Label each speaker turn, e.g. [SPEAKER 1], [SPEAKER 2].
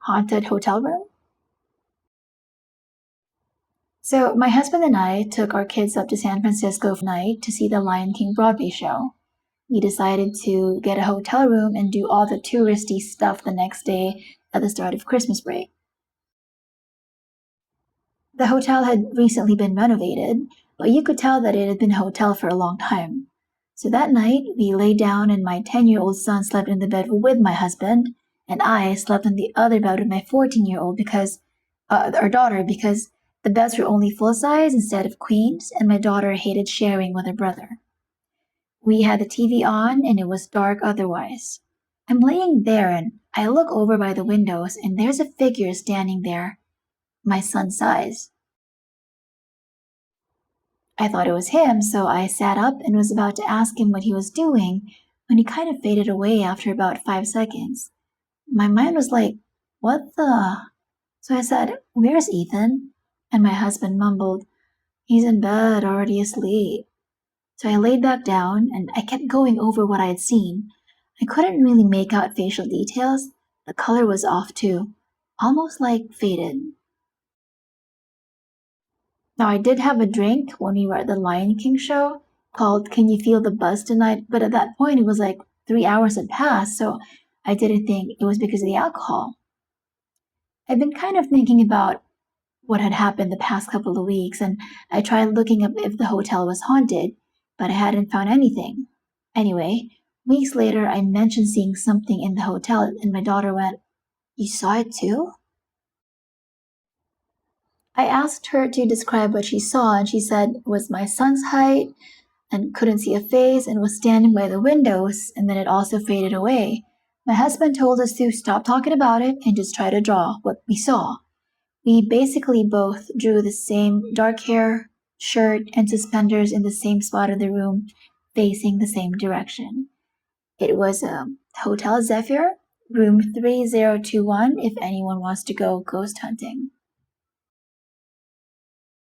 [SPEAKER 1] Haunted hotel room? So, my husband and I took our kids up to San Francisco for a night to see the Lion King Broadway show. We decided to get a hotel room and do all the touristy stuff the next day at the start of Christmas break. The hotel had recently been renovated, but you could tell that it had been a hotel for a long time. So that night, we lay down, and my 10-year-old son slept in the bed with my husband, and I slept in the other bed with my 14-year-old our daughter, because the beds were only full size instead of queens, and my daughter hated sharing with her brother. We had the TV on, and it was dark otherwise. I'm laying there, and I look over by the windows, and there's a figure standing there, my son's size. I thought it was him, so I sat up and was about to ask him what he was doing when he kind of faded away after about 5 seconds. My mind was like, what the? So I said, "Where's Ethan?" And my husband mumbled, "He's in bed, already asleep." So I laid back down and I kept going over what I had seen. I couldn't really make out facial details. The color was off too, almost like faded. Now, I did have a drink when we were at the Lion King show called Can You Feel the Buzz Tonight? But at that point, it was like 3 hours had passed, so I didn't think it was because of the alcohol. I've been kind of thinking about what had happened the past couple of weeks, and I tried looking up if the hotel was haunted, but I hadn't found anything. Anyway, weeks later, I mentioned seeing something in the hotel, and my daughter went, "You saw it too?" I asked her to describe what she saw, and she said it was my son's height and couldn't see a face and was standing by the windows, and then it also faded away. My husband told us to stop talking about it and just try to draw what we saw. We basically both drew the same dark hair, shirt, and suspenders in the same spot of the room, facing the same direction. It was Hotel Zephyr, room 3021, if anyone wants to go ghost hunting.